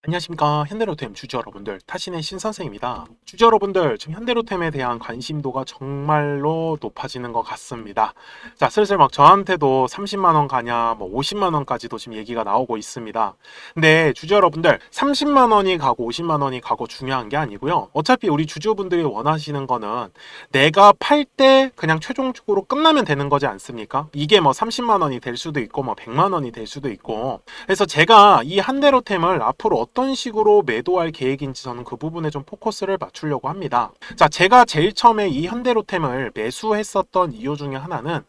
안녕하십니까. 현대로템 주주 여러분들, 타신의 신선생입니다. 주주 여러분들, 지금 현대로템에 대한 관심도가 정말로 높아지는 것 같습니다. 자, 슬슬 막 저한테도 30만원 가냐, 뭐 50만원까지도 지금 얘기가 나오고 있습니다. 근데 주주 여러분들, 30만원이 가고 50만원이 가고 중요한 게 아니고요. 어차피 우리 주주분들이 원하시는 거는 내가 팔 때 그냥 최종적으로 끝나면 되는 거지 않습니까? 이게 뭐 30만원이 될 수도 있고, 뭐 100만원이 될 수도 있고. 그래서 제가 이 현대로템을 앞으로 어떤 식으로 매도할 계획인지 저는 그 부분에 좀 포커스를 맞추려고 합니다. 자, 제가 제일 처음에 이 현대로템을 매수했었던 이유 중에 하나는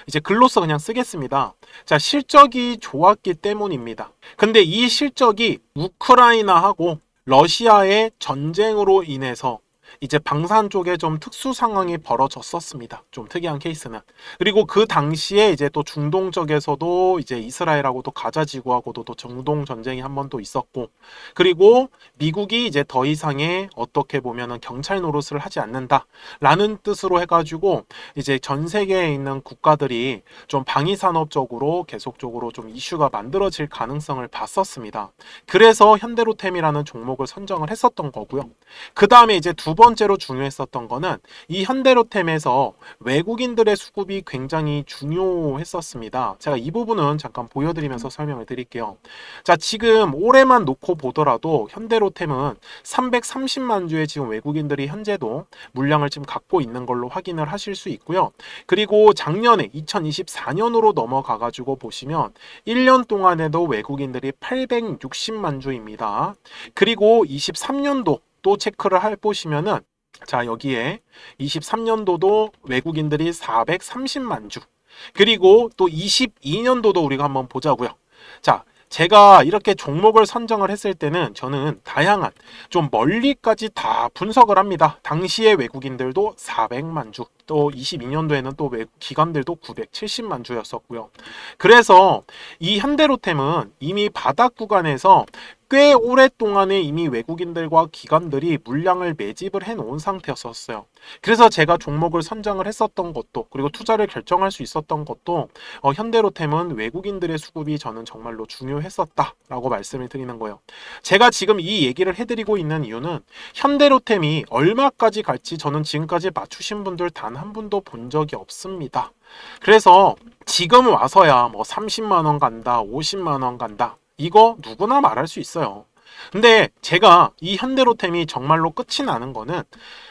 이제 글로써 그냥 쓰겠습니다. 자, 실적이 좋았기 때문입니다. 근데 이 실적이 우크라이나하고 러시아의 전쟁으로 인해서 이제 방산 쪽에 좀 특수 상황이 벌어졌었습니다. 좀 특이한 케이스는. 그리고 그 당시에 이제 또 중동 쪽에서도 이제 이스라엘하고도 가자 지구하고도 또 중동 전쟁이 한 번 또 있었고, 그리고 미국이 이제 더 이상의 어떻게 보면은 경찰 노릇을 하지 않는다라는 뜻으로 해가지고 이제 전 세계에 있는 국가들이 좀 방위 산업적으로 계속적으로 좀 이슈가 만들어질 가능성을 봤었습니다. 그래서 현대로템이라는 종목을 선정을 했었던 거고요. 그 다음에 이제 두 번째로 중요했었던 거는 이 현대로템에서 외국인들의 수급이 굉장히 중요했었습니다. 제가 이 부분은 잠깐 보여드리면서 설명을 드릴게요. 자, 지금 올해만 놓고 보더라도 현대로템은 330만 주의 지금 외국인들이 현재도 물량을 지금 갖고 있는 걸로 확인을 하실 수 있고요. 그리고 작년에 2024년으로 넘어가 가지고 보시면 1년 동안에도 외국인들이 860만 주입니다. 그리고 23년도 또 체크를 해보시면은, 자, 여기에 23년도도 외국인들이 430만 주, 그리고 또 22년도도 우리가 한번 보자고요. 자, 제가 이렇게 종목을 선정을 했을 때는 저는 다양한 좀 멀리까지 다 분석을 합니다. 당시에 외국인들도 400만 주, 또 22년도에는 또 외국 기관들도 970만 주였었고요. 그래서 이 현대로템은 이미 바닥 구간에서 꽤 오랫동안에 이미 외국인들과 기관들이 물량을 매집을 해놓은 상태였었어요. 그래서 제가 종목을 선정을 했었던 것도, 그리고 투자를 결정할 수 있었던 것도 현대로템은 외국인들의 수급이 저는 정말로 중요했었다라고 말씀을 드리는 거예요. 제가 지금 이 얘기를 해드리고 있는 이유는 현대로템이 얼마까지 갈지 저는 지금까지 맞추신 분들 단 한 분도 본 적이 없습니다. 그래서 지금 와서야 뭐 30만 원 간다, 50만 원 간다, 이거 누구나 말할 수 있어요. 근데 제가 이 현대로템이 정말로 끝이 나는 거는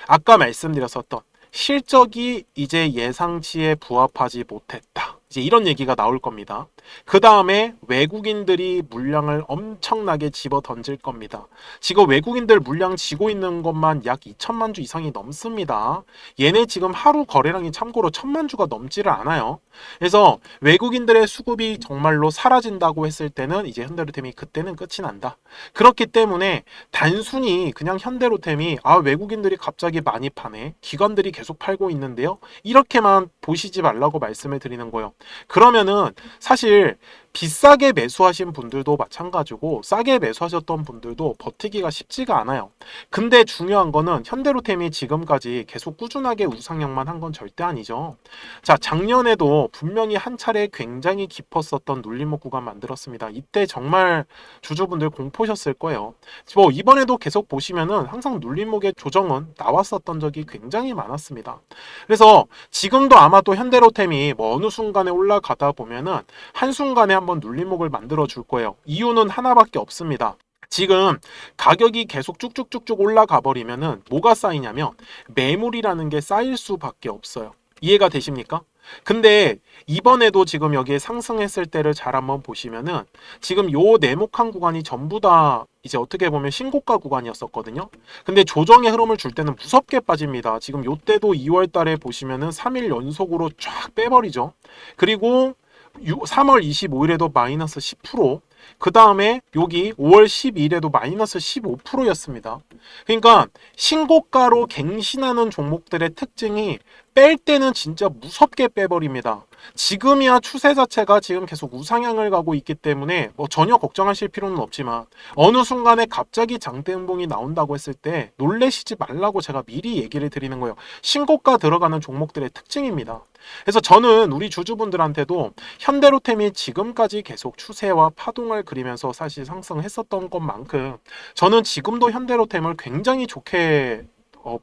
아까 말씀드렸었던 실적이 이제 예상치에 부합하지 못했다, 이제 이런 얘기가 나올 겁니다. 그 다음에 외국인들이 물량을 엄청나게 집어 던질 겁니다. 지금 외국인들 물량 지고 있는 것만 약 2천만 주 이상이 넘습니다. 얘네 지금 하루 거래량이 참고로 1,000만 주가 넘지를 않아요. 그래서 외국인들의 수급이 정말로 사라진다고 했을 때는 이제 현대로템이 그때는 끝이 난다. 그렇기 때문에 단순히 그냥 현대로템이 외국인들이 갑자기 많이 파네, 기관들이 계속 팔고 있는데요, 이렇게만 보시지 말라고 말씀을 드리는 거예요. 그러면은 사실 비싸게 매수하신 분들도 마찬가지고 싸게 매수하셨던 분들도 버티기가 쉽지가 않아요. 근데 중요한 거는 현대로템이 지금까지 계속 꾸준하게 우상향만 한 건 절대 아니죠. 자, 작년에도 분명히 한 차례 굉장히 깊었었던 눌림목 구간 만들었습니다. 이때 정말 주주분들 공포셨을 거예요. 뭐 이번에도 계속 보시면은 항상 눌림목의 조정은 나왔었던 적이 굉장히 많았습니다. 그래서 지금도 아마 또 현대로템이 뭐 어느 순간에 올라가다 보면은 한순간에 한번 눌림목을 만들어 줄 거예요. 이유는 하나밖에 없습니다. 지금 가격이 계속 쭉쭉쭉쭉 올라가 버리면은 뭐가 쌓이냐면 매물이라는 게 쌓일 수밖에 없어요. 이해가 되십니까? 근데 이번에도 지금 여기에 상승했을 때를 잘 한번 보시면은 지금 요 네모칸 구간이 전부 다 이제 어떻게 보면 신고가 구간이었었거든요. 근데 조정의 흐름을 줄 때는 무섭게 빠집니다. 지금 요때도 2월 달에 보시면은 3일 연속으로 쫙 빼버리죠. 그리고 3월 25일에도 마이너스 10%, 그 다음에 여기 5월 12일에도 마이너스 15%였습니다. 그러니까 신고가로 갱신하는 종목들의 특징이 뺄 때는 진짜 무섭게 빼버립니다. 지금이야 추세 자체가 지금 계속 우상향을 가고 있기 때문에 뭐 전혀 걱정하실 필요는 없지만 어느 순간에 갑자기 장대음봉이 나온다고 했을 때 놀래시지 말라고 제가 미리 얘기를 드리는 거예요. 신고가 들어가는 종목들의 특징입니다. 그래서 저는 우리 주주분들한테도 현대로템이 지금까지 계속 추세와 파동을 그리면서 사실 상승했었던 것만큼 저는 지금도 현대로템을 굉장히 좋게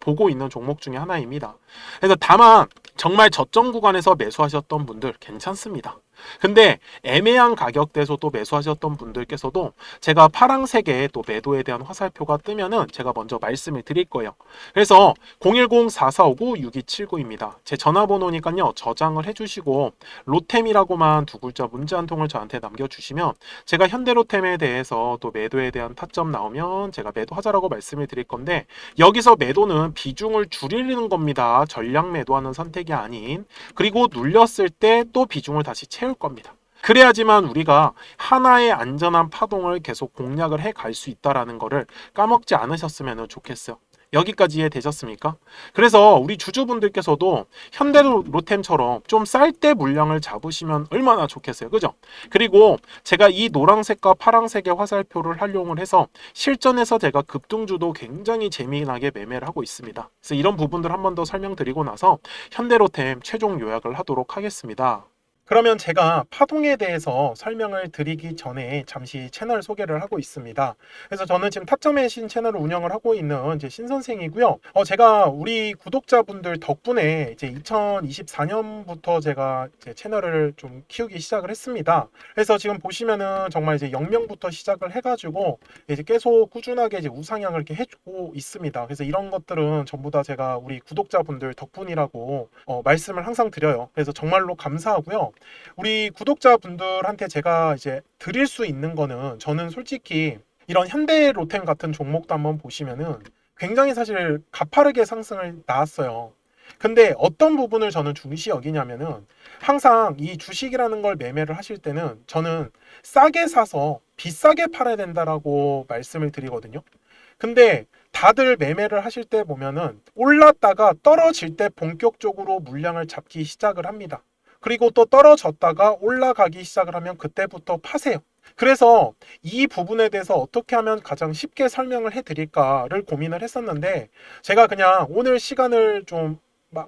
보고 있는 종목 중에 하나입니다. 그래서 다만 정말 저점 구간에서 매수하셨던 분들 괜찮습니다. 근데 애매한 가격대에서 또 매수하셨던 분들께서도 제가 파랑색의 또 매도에 대한 화살표가 뜨면은 제가 먼저 말씀을 드릴 거예요. 그래서 010-4459-6279입니다. 제 전화번호니까요. 저장을 해주시고 로템이라고만 두 글자 문자 한 통을 저한테 남겨주시면 제가 현대로템에 대해서 또 매도에 대한 타점 나오면 제가 매도하자라고 말씀을 드릴 건데 여기서 매도는 비중을 줄이는 겁니다. 전량 매도하는 선택이 아닌 그리고 눌렸을 때 또 비중을 다시 채울 겁니다. 그래야지만 우리가 하나의 안전한 파동을 계속 공략을 해 갈 수 있다라는 거를 까먹지 않으셨으면 좋겠어요. 여기까지 이해되셨습니까? 그래서 우리 주주분들께서도 현대로템처럼 좀 쌀 때 물량을 잡으시면 얼마나 좋겠어요. 그죠? 그리고 제가 이 노란색과 파란색의 화살표를 활용을 해서 실전에서 제가 급등주도 굉장히 재미나게 매매를 하고 있습니다. 그래서 이런 부분들 한 번 더 설명드리고 나서 현대로템 최종 요약을 하도록 하겠습니다. 그러면 제가 파동에 대해서 설명을 드리기 전에 잠시 채널 소개를 하고 있습니다. 그래서 저는 지금 타점의 신 채널을 운영을 하고 있는 이제 신선생이고요. 제가 우리 구독자분들 덕분에 이제 2024년부터 제가 이제 채널을 좀 키우기 시작을 했습니다. 그래서 지금 보시면은 정말 이제 0명부터 시작을 해가지고 이제 계속 꾸준하게 이제 우상향을 이렇게 해주고 있습니다. 그래서 이런 것들은 전부 다 제가 우리 구독자분들 덕분이라고 말씀을 항상 드려요. 그래서 정말로 감사하고요. 우리 구독자분들한테 제가 이제 드릴 수 있는 거는 저는 솔직히 이런 현대로템 같은 종목도 한번 보시면은 굉장히 사실 가파르게 상승을 나왔어요. 근데 어떤 부분을 저는 중시 여기냐면은 항상 이 주식이라는 걸 매매를 하실 때는 저는 싸게 사서 비싸게 팔아야 된다라고 말씀을 드리거든요. 근데 다들 매매를 하실 때 보면은 올랐다가 떨어질 때 본격적으로 물량을 잡기 시작을 합니다. 그리고 또 떨어졌다가 올라가기 시작을 하면 그때부터 파세요. 그래서 이 부분에 대해서 어떻게 하면 가장 쉽게 설명을 해드릴까를 고민을 했었는데 제가 그냥 오늘 시간을 좀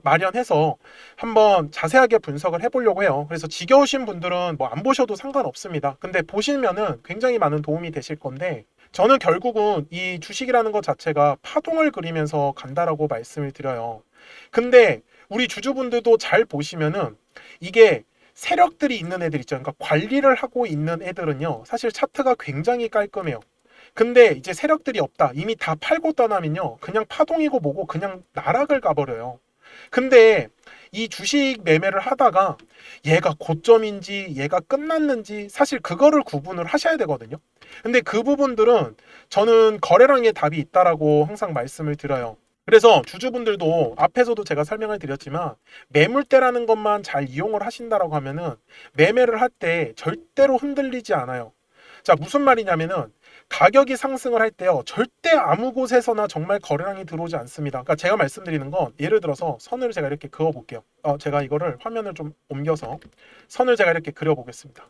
마련해서 한번 자세하게 분석을 해보려고 해요. 그래서 지겨우신 분들은 뭐 안 보셔도 상관없습니다. 근데 보시면은 굉장히 많은 도움이 되실 건데 저는 결국은 이 주식이라는 것 자체가 파동을 그리면서 간다라고 말씀을 드려요. 근데 우리 주주분들도 잘 보시면은 이게 세력들이 있는 애들 있죠. 그러니까 관리를 하고 있는 애들은요. 사실 차트가 굉장히 깔끔해요. 근데 이제 세력들이 없다. 이미 다 팔고 떠나면요. 그냥 파동이고 뭐고 그냥 나락을 가버려요. 근데 이 주식 매매를 하다가 얘가 고점인지 얘가 끝났는지 사실 그거를 구분을 하셔야 되거든요. 근데 그 부분들은 저는 거래량의 답이 있다라고 항상 말씀을 드려요. 그래서 주주분들도 앞에서도 제가 설명을 드렸지만 매물대라는 것만 잘 이용을 하신다라고 하면은 매매를 할 때 절대로 흔들리지 않아요. 자, 무슨 말이냐면은 가격이 상승을 할 때요. 절대 아무 곳에서나 정말 거래량이 들어오지 않습니다. 그러니까 제가 말씀드리는 건 예를 들어서 선을 제가 이렇게 그어 볼게요. 제가 이거를 화면을 좀 옮겨서 선을 제가 이렇게 그려 보겠습니다.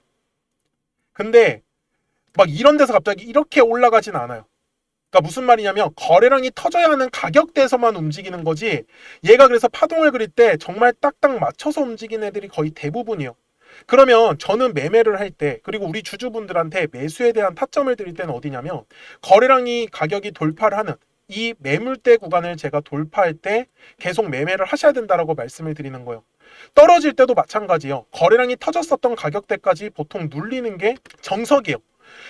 근데 막 이런 데서 갑자기 이렇게 올라가진 않아요. 그러니까 무슨 말이냐면 거래량이 터져야 하는 가격대에서만 움직이는 거지 얘가 그래서 파동을 그릴 때 정말 딱딱 맞춰서 움직이는 애들이 거의 대부분이에요. 그러면 저는 매매를 할 때 그리고 우리 주주분들한테 매수에 대한 타점을 드릴 때는 어디냐면 거래량이 가격이 돌파를 하는 이 매물대 구간을 제가 돌파할 때 계속 매매를 하셔야 된다라고 말씀을 드리는 거예요. 떨어질 때도 마찬가지예요. 거래량이 터졌었던 가격대까지 보통 눌리는 게 정석이에요.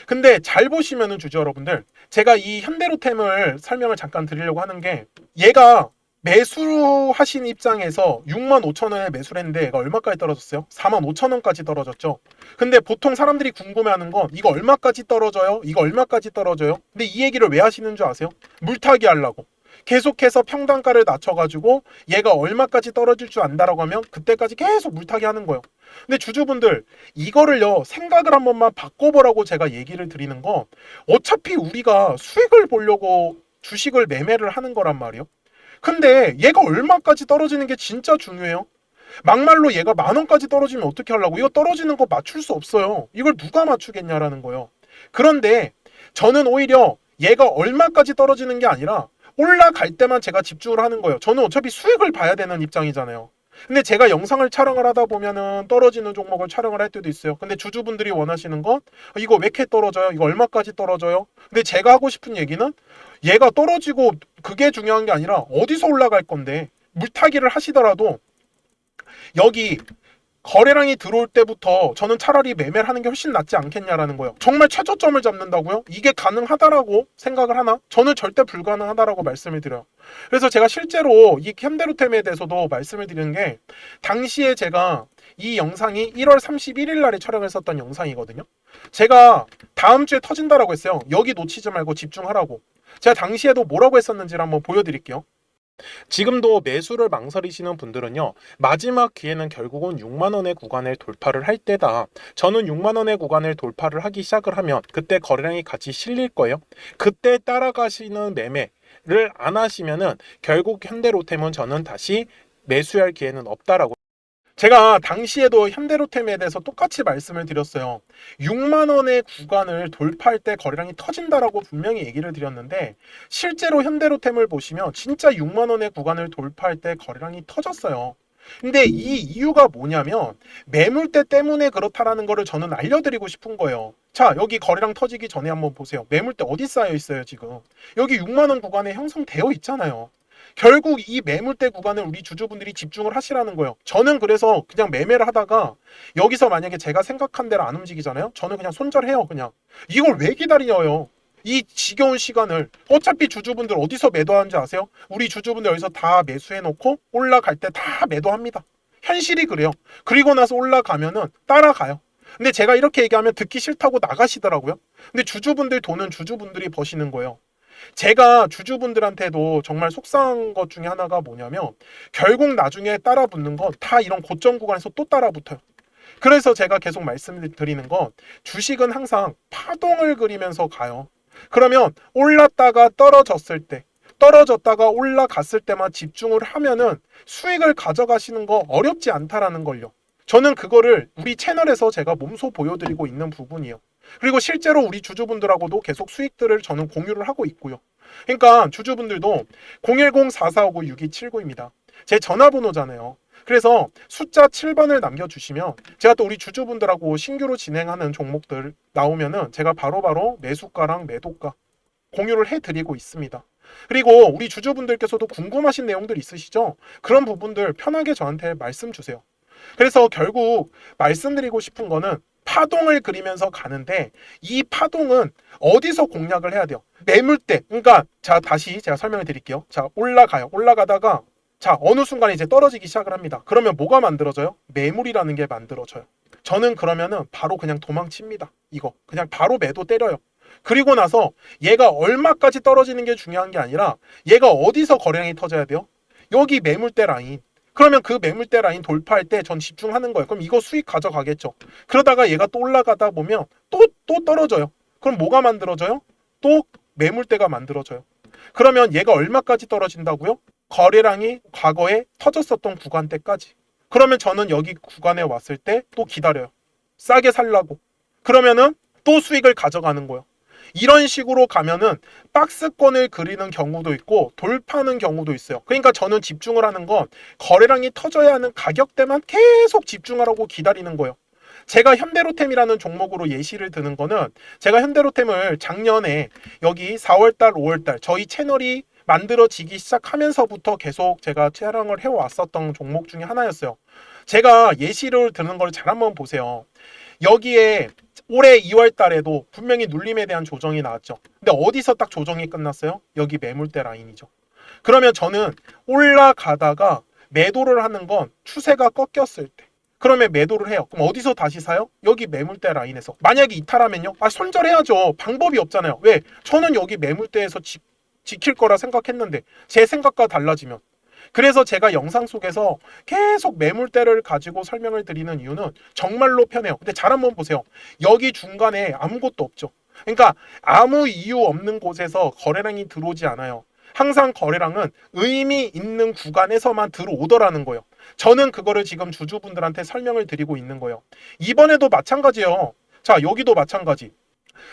근데 잘 보시면은 주주 여러분들 제가 이 현대로템을 설명을 잠깐 드리려고 하는 게 얘가 매수하신 입장에서 65,000원에 매수를 했는데 얘가 얼마까지 떨어졌어요? 45,000원까지 떨어졌죠. 근데 보통 사람들이 궁금해하는 건 이거 얼마까지 떨어져요? 이거 얼마까지 떨어져요? 근데 이 얘기를 왜 하시는 줄 아세요? 물타기 하려고. 계속해서 평단가를 낮춰가지고 얘가 얼마까지 떨어질 줄 안다라고 하면 그때까지 계속 물타기 하는 거예요. 근데 주주분들 이거를요 생각을 한 번만 바꿔보라고 제가 얘기를 드리는 건 어차피 우리가 수익을 보려고 주식을 매매를 하는 거란 말이에요. 근데 얘가 얼마까지 떨어지는 게 진짜 중요해요. 막말로 얘가 10,000원까지 떨어지면 어떻게 하려고? 이거 떨어지는 거 맞출 수 없어요. 이걸 누가 맞추겠냐라는 거예요. 그런데 저는 오히려 얘가 얼마까지 떨어지는 게 아니라 올라갈 때만 제가 집중을 하는 거예요. 저는 어차피 수익을 봐야 되는 입장이잖아요. 근데 제가 영상을 촬영을 하다 보면은 떨어지는 종목을 촬영을 할 때도 있어요. 근데 주주분들이 원하시는 건 이거 왜 이렇게 떨어져요? 이거 얼마까지 떨어져요? 근데 제가 하고 싶은 얘기는 얘가 떨어지고 그게 중요한 게 아니라 어디서 올라갈 건데, 물타기를 하시더라도 여기 거래량이 들어올 때부터 저는 차라리 매매를 하는 게 훨씬 낫지 않겠냐라는 거예요. 정말 최저점을 잡는다고요? 이게 가능하다라고 생각을 하나? 저는 절대 불가능하다라고 말씀을 드려요. 그래서 제가 실제로 이 현대로템에 대해서도 말씀을 드리는 게, 당시에 제가 이 영상이 1월 31일 날에 촬영했었던 영상이거든요. 제가 다음 주에 터진다라고 했어요. 여기 놓치지 말고 집중하라고. 제가 당시에도 뭐라고 했었는지를 한번 보여드릴게요. 지금도 매수를 망설이시는 분들은요, 마지막 기회는 결국은 6만원의 구간을 돌파를 할 때다. 저는 6만원의 구간을 돌파를 하기 시작을 하면 그때 거래량이 같이 실릴 거예요. 그때 따라가시는 매매를 안 하시면은 결국 현대로템은 저는 다시 매수할 기회는 없다라고. 제가 당시에도 현대로템에 대해서 똑같이 말씀을 드렸어요. 6만원의 구간을 돌파할 때 거래량이 터진다라고 분명히 얘기를 드렸는데, 실제로 현대로템을 보시면 진짜 6만원의 구간을 돌파할 때 거래량이 터졌어요. 근데 이 이유가 뭐냐면 매물대 때문에 그렇다라는 거를 저는 알려드리고 싶은 거예요. 자, 여기 거래량 터지기 전에 한번 보세요. 매물대 어디 쌓여 있어요 지금? 여기 6만원 구간에 형성되어 있잖아요. 결국 이 매물대 구간을 우리 주주분들이 집중을 하시라는 거예요. 저는 그래서 그냥 매매를 하다가 여기서 만약에 제가 생각한 대로 안 움직이잖아요. 저는 그냥 손절해요. 그냥 이걸 왜 기다려요? 이 지겨운 시간을. 어차피 주주분들 어디서 매도하는지 아세요? 우리 주주분들 여기서 다 매수해놓고 올라갈 때 다 매도합니다. 현실이 그래요. 그리고 나서 올라가면은 따라가요. 근데 제가 이렇게 얘기하면 듣기 싫다고 나가시더라고요. 근데 주주분들 돈은 주주분들이 버시는 거예요. 제가 주주분들한테도 정말 속상한 것 중에 하나가 뭐냐면, 결국 나중에 따라 붙는 건 다 이런 고점 구간에서 또 따라 붙어요. 그래서 제가 계속 말씀드리는 건, 주식은 항상 파동을 그리면서 가요. 그러면 올랐다가 떨어졌을 때, 떨어졌다가 올라갔을 때만 집중을 하면은 수익을 가져가시는 거 어렵지 않다라는 걸요. 저는 그거를 우리 채널에서 제가 몸소 보여드리고 있는 부분이에요. 그리고 실제로 우리 주주분들하고도 계속 수익들을 저는 공유를 하고 있고요. 그러니까 주주분들도 010-4459-6279입니다. 제 전화번호잖아요. 그래서 숫자 7번을 남겨주시면 제가 또 우리 주주분들하고 신규로 진행하는 종목들 나오면은 제가 바로바로 매수가랑 매도가 공유를 해드리고 있습니다. 그리고 우리 주주분들께서도 궁금하신 내용들 있으시죠? 그런 부분들 편하게 저한테 말씀 주세요. 그래서 결국 말씀드리고 싶은 거는, 파동을 그리면서 가는데 이 파동은 어디서 공략을 해야 돼요? 매물대. 그러니까 자, 다시 제가 설명을 드릴게요. 자, 올라가요. 올라가다가 자, 어느 순간에 이제 떨어지기 시작을 합니다. 그러면 뭐가 만들어져요? 매물이라는 게 만들어져요. 저는 그러면은 바로 그냥 도망칩니다. 이거 그냥 바로 매도 때려요. 그리고 나서 얘가 얼마까지 떨어지는 게 중요한 게 아니라 얘가 어디서 거래량이 터져야 돼요? 여기 매물대 라인. 그러면 그 매물대 라인 돌파할 때 전 집중하는 거예요. 그럼 이거 수익 가져가겠죠. 그러다가 얘가 또 올라가다 보면 또 떨어져요. 그럼 뭐가 만들어져요? 또 매물대가 만들어져요. 그러면 얘가 얼마까지 떨어진다고요? 거래량이 과거에 터졌었던 구간대까지. 그러면 저는 여기 구간에 왔을 때 또 기다려요. 싸게 살라고. 그러면은 또 수익을 가져가는 거예요. 이런 식으로 가면은 박스권을 그리는 경우도 있고 돌파하는 경우도 있어요. 그러니까 저는 집중을 하는 건 거래량이 터져야 하는 가격대만 계속 집중하라고 기다리는 거예요. 제가 현대로템이라는 종목으로 예시를 드는 거는, 제가 현대로템을 작년에 여기 4월달, 5월달 저희 채널이 만들어지기 시작하면서부터 계속 제가 촬영을 해왔었던 종목 중에 하나였어요. 제가 예시를 드는 걸 잘 한번 보세요. 여기에 올해 2월 달에도 분명히 눌림에 대한 조정이 나왔죠. 근데 어디서 딱 조정이 끝났어요? 여기 매물대 라인이죠. 그러면 저는 올라가다가 매도를 하는 건 추세가 꺾였을 때. 그러면 매도를 해요. 그럼 어디서 다시 사요? 여기 매물대 라인에서. 만약에 이탈하면요? 손절해야죠. 방법이 없잖아요. 왜? 저는 여기 매물대에서 지킬 거라 생각했는데 제 생각과 달라지면. 그래서 제가 영상 속에서 계속 매물대를 가지고 설명을 드리는 이유는 정말로 편해요. 근데 잘 한번 보세요. 여기 중간에 아무것도 없죠. 그러니까 아무 이유 없는 곳에서 거래량이 들어오지 않아요. 항상 거래량은 의미 있는 구간에서만 들어오더라는 거예요. 저는 그거를 지금 주주분들한테 설명을 드리고 있는 거예요. 이번에도 마찬가지예요. 자, 여기도 마찬가지.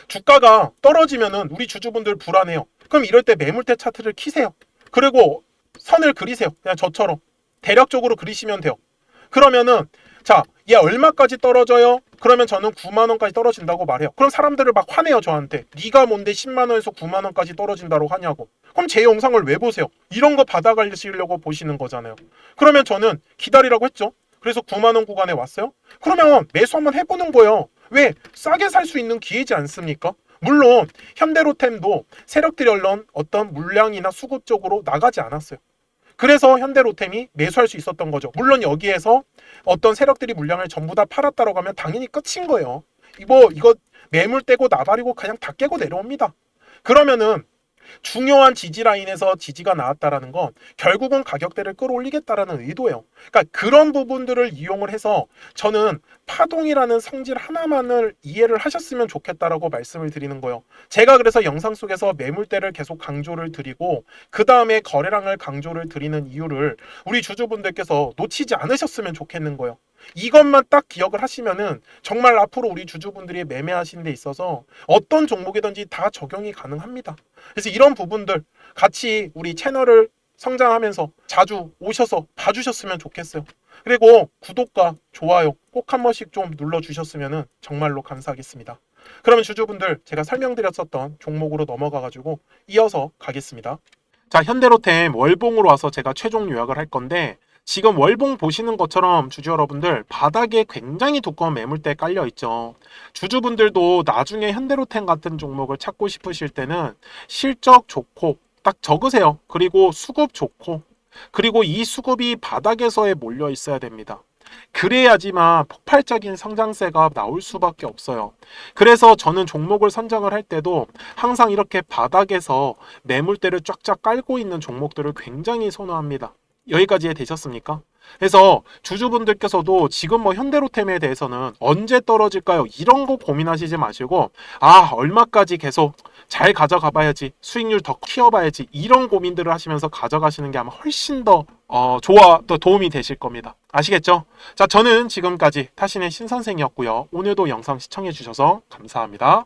주가가 떨어지면은 우리 주주분들 불안해요. 그럼 이럴 때 매물대 차트를 키세요. 그리고 선을 그리세요. 그냥 저처럼 대략적으로 그리시면 돼요. 그러면은 자, 얘 얼마까지 떨어져요? 그러면 저는 9만 원까지 떨어진다고 말해요. 그럼 사람들을 막 화내요, 저한테. 네가 뭔데 10만 원에서 9만 원까지 떨어진다고 하냐고. 그럼 제 영상을 왜 보세요? 이런 거 받아가시려고 보시는 거잖아요. 그러면 저는 기다리라고 했죠. 그래서 9만 원 구간에 왔어요. 그러면 매수 한번 해보는 거예요. 왜? 싸게 살 수 있는 기회지 않습니까? 물론 현대로템도 세력들이 얼른 어떤 물량이나 수급 쪽으로 나가지 않았어요. 그래서 현대로템이 매수할 수 있었던 거죠. 물론 여기에서 어떤 세력들이 물량을 전부 다 팔았다라고 하면 당연히 끝인 거예요. 이거 매물 떼고 나발이고 그냥 다 깨고 내려옵니다. 그러면은 중요한 지지 라인에서 지지가 나왔다라는 건 결국은 가격대를 끌어올리겠다라는 의도예요. 그러니까 그런 부분들을 이용을 해서 저는 파동이라는 성질 하나만을 이해를 하셨으면 좋겠다라고 말씀을 드리는 거예요. 제가 그래서 영상 속에서 매물대를 계속 강조를 드리고 그 다음에 거래량을 강조를 드리는 이유를 우리 주주분들께서 놓치지 않으셨으면 좋겠는 거예요. 이것만 딱 기억을 하시면은 정말 앞으로 우리 주주분들이 매매하시는 데 있어서 어떤 종목이든지 다 적용이 가능합니다. 그래서 이런 부분들 같이 우리 채널을 성장하면서 자주 오셔서 봐주셨으면 좋겠어요. 그리고 구독과 좋아요 꼭 한 번씩 좀 눌러주셨으면 정말로 감사하겠습니다. 그러면 주주분들 제가 설명드렸었던 종목으로 넘어가가지고 이어서 가겠습니다. 자, 현대로템 월봉으로 와서 제가 최종 요약을 할 건데 지금 월봉 보시는 것처럼 주주 여러분들 바닥에 굉장히 두꺼운 매물대 깔려 있죠. 주주분들도 나중에 현대로템 같은 종목을 찾고 싶으실 때는 실적 좋고 딱 적으세요. 그리고 수급 좋고 그리고 이 수급이 바닥에서에 몰려 있어야 됩니다. 그래야지만 폭발적인 성장세가 나올 수밖에 없어요. 그래서 저는 종목을 선정을 할 때도 항상 이렇게 바닥에서 매물대를 쫙쫙 깔고 있는 종목들을 굉장히 선호합니다. 여기까지 되셨습니까? 그래서 주주분들께서도 지금 뭐 현대로템에 대해서는 언제 떨어질까요? 이런 거 고민하시지 마시고 얼마까지 계속 잘 가져가 봐야지, 수익률 더 키워봐야지, 이런 고민들을 하시면서 가져가시는 게 아마 훨씬 더 더 도움이 되실 겁니다. 아시겠죠? 자, 저는 지금까지 타신의 신선생이었고요. 오늘도 영상 시청해 주셔서 감사합니다.